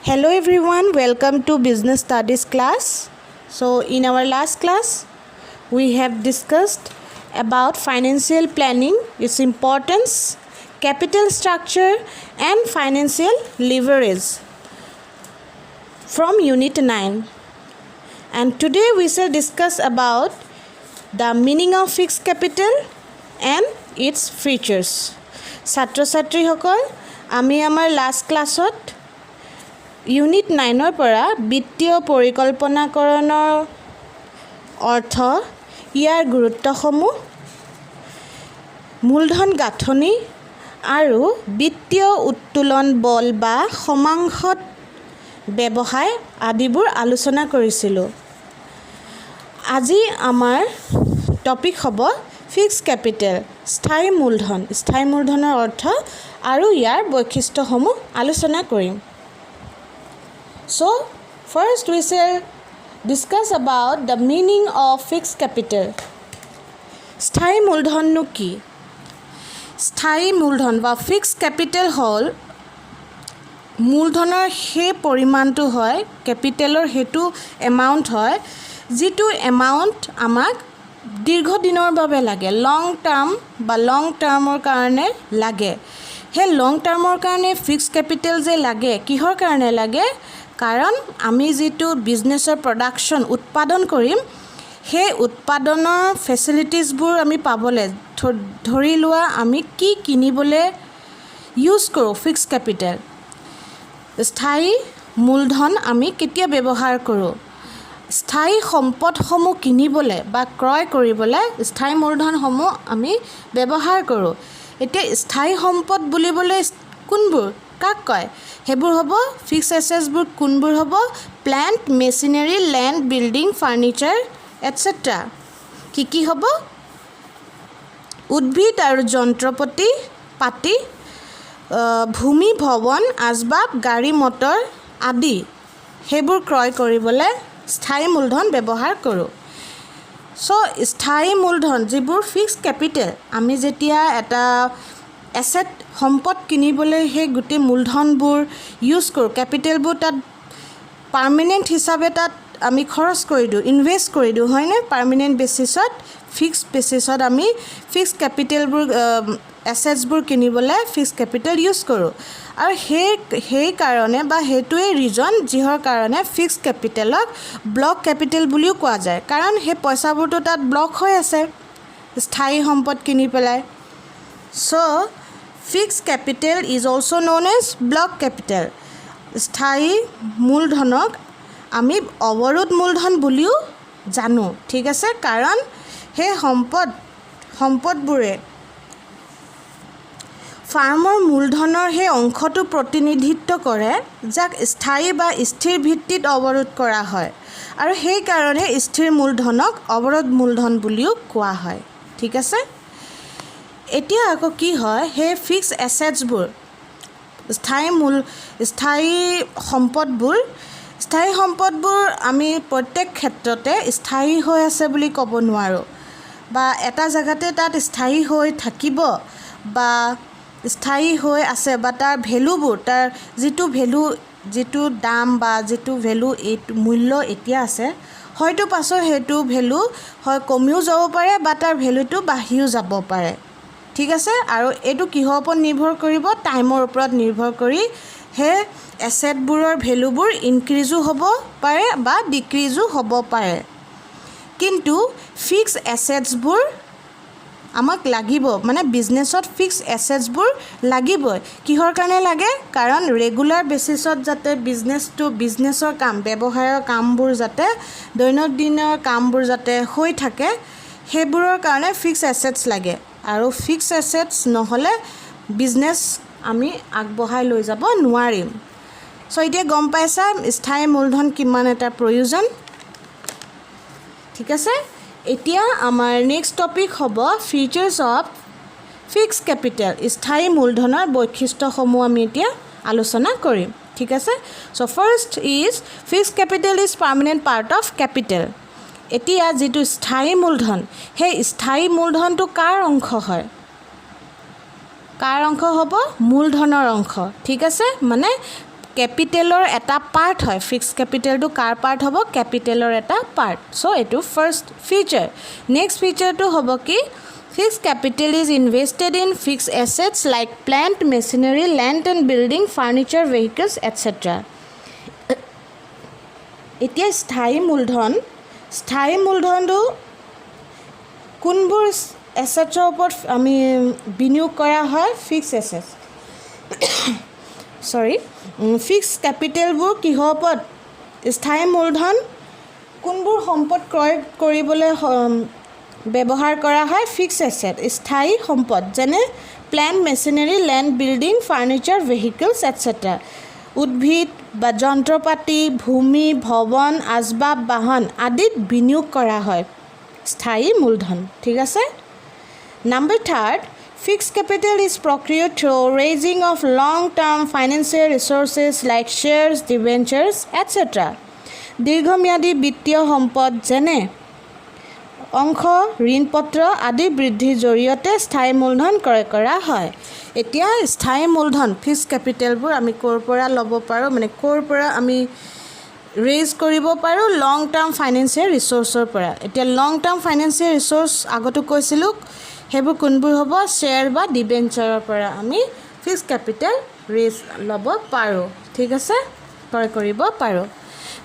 Hello everyone, welcome to Business Studies class. So in our last class, we have discussed about financial planning, its importance, capital structure and financial leverage from Unit 9. And today we shall discuss about the meaning of fixed capital and its features. ছাত্ৰ-ছাত্ৰী সকল আমি আমাৰ last ক্লাছত unit 9 পৰা বিত্তীয় পৰিকল্পনাকৰণৰ অৰ্থ ইয়াৰ গুৰুত্বসমূহ মূলধন গাঁথনি আৰু বিত্তীয় উত্তোলন বল বা সমাংসত ব্যৱসায় আদিবোৰ আলোচনা কৰিছিলোঁ। আজি আমাৰ টপিক হ'ব ফিক্সড কেপিটেল স্থায়ী মূলধনৰ অৰ্থ আৰু ইয়াৰ বৈশিষ্ট্যসমূহ আলোচনা কৰিম। So first we shall discuss about the meaning of fixed capital. স্থায়ী মূলধননো কি? স্থায়ী মূলধন বা ফিক্সড কেপিটেল হ'ল মূলধনৰ সেই পৰিমাণটো হয়, কেপিটেলৰ সেইটো এমাউণ্ট হয় যিটো এমাউণ্ট আমাক দীৰ্ঘদিনৰ বাবে লাগে, লং টাৰ্মৰ কাৰণে লাগে। সেই লং টাৰ্মৰ কাৰণে ফিক্সড কেপিটেল যে লাগে, কিহৰ কাৰণে লাগে? কাৰণ আমি যিটো বিজনেছৰ প্ৰডাকশ্যন উৎপাদন কৰিম, সেই উৎপাদনৰ ফেচিলিটিজবোৰ আমি পাবলৈ ধৰি লোৱা আমি কি কিনিবলৈ ইউজ কৰোঁ ফিক্সড কেপিটেল। স্থায়ী মূলধন আমি কেতিয়া ব্যৱহাৰ কৰোঁ? স্থায়ী সম্পদসমূহ কিনিবলৈ বা ক্ৰয় কৰিবলৈ স্থায়ী মূলধনসমূহ আমি ব্যৱহাৰ কৰোঁ। এতিয়া স্থায়ী সম্পদ বুলিবলৈ কোনবোৰ কাক কয়? সেইবোৰ হ'ব ফিক্সড এছেটছবোৰ কোনবোৰ হ'ব? Plant, machinery, land, building, furniture etcetera. কি হ'ব? উদ্ভিদ আৰু যন্ত্ৰপাতি, ভূমি, ভৱন, আচবাব, গাড়ী মটৰ আদি সেইবোৰ ক্ৰয় কৰিবলৈ স্থায়ী মূলধন ব্যৱহাৰ কৰোঁ। চ' স্থায়ী মূলধন যিবোৰ ফিক্সড কেপিটেল, আমি যেতিয়া এটা এছেট সম্পদ কিনিবলৈ সেই গোটেই মূলধনবোৰ ইউজ কৰোঁ, কেপিটেলবোৰ তাত পাৰ্মানেণ্ট হিচাপে তাত আমি খৰচ কৰি দিওঁ, ইনভেষ্ট কৰি দিওঁ, হয়নে? পাৰ্মানেণ্ট বেচিছত, ফিক্সড বেচিছত আমি ফিক্সড কেপিটেলবোৰ এছেটছবোৰ কিনিবলৈ ফিক্সড কেপিটেল ইউজ কৰোঁ। আৰু সেই কাৰণে বা সেইটোৱেই ৰিজন যিহৰ কাৰণে ফিক্সড কেপিটেলক ব্লক কেপিটেল বুলিও কোৱা যায়, কাৰণ সেই পইচাবোৰতো তাত ব্লক হৈ আছে স্থায়ী সম্পদ কিনি পেলাই। So' fixed capital is also' known as block capital. স্থায়ী মূলধনক আমি অৱৰোধ মূলধন বুলিও জানো, ঠিক আছে? কাৰণ সেই সম্পদবোৰে ফাৰ্মৰ মূলধনৰ সেই অংশটো প্ৰতিনিধিত্ব কৰে যাক স্থায়ী বা স্থিৰ ভিত্তিত অৱৰোধ কৰা হয়, আৰু সেইকাৰণে স্থিৰ মূলধনক অৱৰোধ মূলধন বুলিও কোৱা হয়, ঠিক আছে? এতিয়া আকৌ কি হয়, সেই ফিক্সড এছেটছবোৰ স্থায়ী সম্পদবোৰ আমি প্ৰত্যেক ক্ষেত্ৰতে স্থায়ী হৈ আছে বুলি ক'ব নোৱাৰোঁ, বা এটা জেগাতে তাত স্থায়ী হৈ থাকিব বা স্থায়ী হৈ আছে, বা তাৰ ভেলুবোৰ, তাৰ যিটো দাম বা যিটো ভেলু মূল্য এতিয়া আছে, হয়তো পাছত সেইটো ভেলু হয় কমিও যাব পাৰে বা তাৰ ভেলুটো বাঢ়িও যাব পাৰে, ঠিক আছে? আৰু এইটো কিহৰ ওপৰত নিৰ্ভৰ কৰিব? টাইমৰ ওপৰত নিৰ্ভৰ কৰি সেই এছেটবোৰৰ ভেলুবোৰ ইনক্ৰিজো হ'ব পাৰে বা ডিক্ৰিজো হ'ব পাৰে। কিন্তু ফিক্সড এছেটছবোৰ আমাক লাগিব, মানে বিজনেছত ফিক্সড এছেটছবোৰ লাগিবই। কিহৰ কাৰণে লাগে? কাৰণ ৰেগুলাৰ বেচিছত যাতে বিজনেছৰ কাম, ব্যৱসায়ৰ কামবোৰ যাতে দৈনন্দিনৰ কামবোৰ যাতে হৈ থাকে, সেইবোৰৰ কাৰণে ফিক্সড এছেটছ লাগে। আৰু ফিক্সড এছেটছ নহ'লে বিজনেছ আমি আগবঢ়াই লৈ যাব নোৱাৰিম। চ' এতিয়া গম পাইছা স্থায়ী মূলধন কিমান এটা প্ৰয়োজন, ঠিক আছে? এতিয়া আমাৰ নেক্সট টপিক হ'ব ফিচাৰ্ছ অফ ফিক্সড কেপিটেল। স্থায়ী মূলধনৰ বৈশিষ্ট্যসমূহ আমি এতিয়া আলোচনা কৰিম, ঠিক আছে? So' first is fixed capital is permanent part of capital. এতিয়া যিটো স্থায়ী মূলধন, সেই স্থায়ী মূলধনটো কাৰ অংশ হয়? কাৰ অংশ হ'ব? মূলধনৰ অংশ, ঠিক আছে? মানে কেপিটেলৰ এটা পাৰ্ট হয় ফিক্সড কেপিটেলটো কাৰ পাৰ্ট হ'ব কেপিটেলৰ এটা পাৰ্ট চ' এইটো ফাৰ্ষ্ট ফিচাৰ নেক্সট ফিচাৰটো হ'ব কি fixed capital is invested in fixed assets like plant machinery land and building furniture vehicles etc এতিয়া স্থায়ী মূলধনটো কোনবোৰ এছেটছৰ ওপৰত আমি বিনিয়োগ কৰা হয় ফিক্সড এছেটছ ফিক্সড কেপিটেলবোৰ কিহৰ ওপৰত স্থায়ী মূলধন কোনবোৰ সম্পদ ক্ৰয় কৰিবলৈ ব্যৱহাৰ কৰা হয় ফিক্সড এছেট স্থায়ী সম্পদ যেনে plant machinery land building furniture vehicles etcetera উদ্ভিদ বা যন্ত্ৰপাতি ভূমি ভৱন আচবাব বাহন আদিত বিনিয়োগ কৰা হয় স্থায়ী মূলধন ঠিক আছে number 3 fixed capital is procured through raising of long term financial resources like shares debentures etc দীৰ্ঘম্যাদী বিত্তীয় সম্পদ যেনে অংশ ঋণপত্ৰ আদি বৃদ্ধিৰ জৰিয়তে স্থায়ী মূলধন ক্ৰয় কৰা হয় এতিয়া স্থায়ী মূলধন ফিক্সড কেপিটেলবোৰ আমি ক'ৰ পৰা ল'ব পাৰোঁ মানে ক'ৰ পৰা আমি ৰেজ কৰিব পাৰোঁ লং টাৰ্ম ফাইনেন্সিয়েল ৰিচোৰ্চৰ পৰা এতিয়া লং টাৰ্ম ফাইনেন্সিয়েল ৰিচোৰ্চ আগতো কৈছিলোঁ সেইবোৰ কোনবোৰ হ'ব শ্বেয়াৰ বা ডিবেঞ্চাৰৰ পৰা আমি ফিক্সড কেপিটেল ৰেজ ল'ব পাৰোঁ ঠিক আছে ক্ৰয় কৰিব পাৰোঁ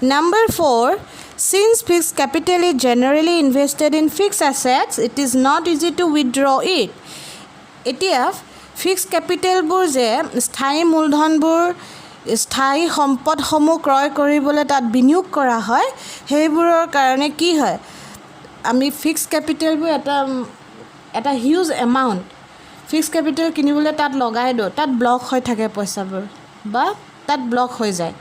Number 4, since fixed capital is generally invested in fixed assets, it is not easy to withdraw it. এতিয়া ফিক্সড কেপিটেলবোৰ যে স্থায়ী মূলধনবোৰ স্থায়ী সম্পদসমূহ ক্ৰয় কৰিবলৈ তাত বিনিয়োগ কৰা হয় সেইবোৰৰ কাৰণে কি হয় আমি ফিক্সড কেপিটেলবোৰ এটা হিউজ এমাউণ্ট ফিক্সড কেপিটেল কিনিবলৈ তাত লগাই দিওঁ তাত ব্লক হৈ থাকে পইচাবোৰ বা তাত ব্লক হৈ যায়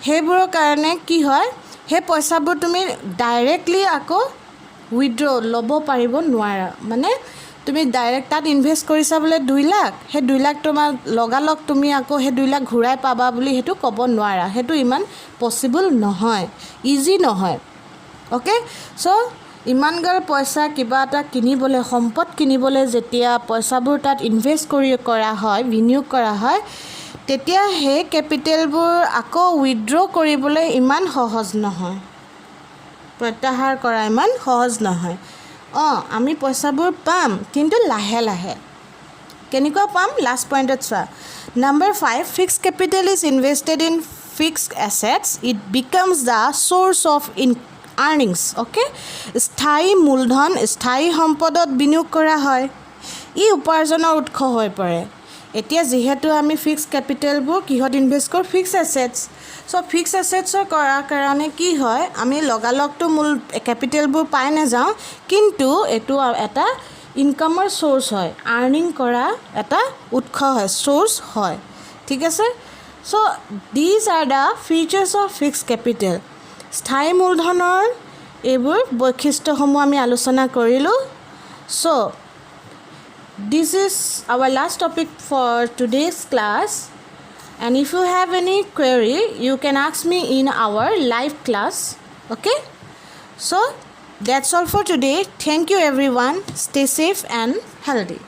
সেইবোৰৰ কাৰণে কি হয় সেই পইচাবোৰ তুমি ডাইৰেক্টলি আকৌ উইথড্ৰ ল'ব পাৰিব নোৱাৰা মানে তুমি ডাইৰেক্ট তাত ইনভেষ্ট কৰিছা বোলে 2 লাখ সেই 2 লাখ তোমাৰ লগালগ তুমি আকৌ সেই 2 লাখ ঘূৰাই পাবা বুলি সেইটো ক'ব নোৱাৰা সেইটো ইমান পচিবল নহয় ইজি নহয় অ'কে চ' ইমানগাল পইচা কিবা এটা কিনিবলৈ সম্পদ কিনিবলৈ যেতিয়া পইচাবোৰ তাত ইনভেষ্ট কৰা হয় বিনিয়োগ কৰা হয় তেতিয়া সেই কেপিটেলবোৰ আকৌ উইথড্ৰ কৰিবলৈ ইমান সহজ নহয় প্ৰত্যাহাৰ কৰা ইমান সহজ নহয় আমি পইচাবোৰ পাম কিন্তু লাহে লাহে কেনেকুৱা পাম লাষ্ট পইণ্টত চোৱা number 5 fixed capital is invested in fixed assets it becomes the source of earnings okay স্থায়ী মূলধন স্থায়ী সম্পদত বিনিয়োগ কৰা হয় ই উপাৰ্জনৰ উৎস হৈ পৰে এতিয়া যিহেতু আমি ফিক্সড কেপিটেলবোৰ কিহত ইনভেষ্ট কৰোঁ ফিক্সড এছেটছ চ' ফিক্সড এছেটছৰ কৰাৰ কাৰণে কি হয় আমি লগালগটো মূল কেপিটেলবোৰ পাই নাযাওঁ কিন্তু এইটো এটা ইনকামৰ চ'ৰ্চ হয় আৰ্নিং কৰা এটা উৎস হয় চ'ৰ্চ হয় ঠিক আছে so' these are the features of fixed capital স্থায়ী মূলধনৰ এইবোৰ বৈশিষ্ট্যসমূহ আমি আলোচনা কৰিলোঁ চ' this is our last topic for today's class and if you have any query you can ask me in our live class okay so that's all for today thank you everyone stay safe and healthy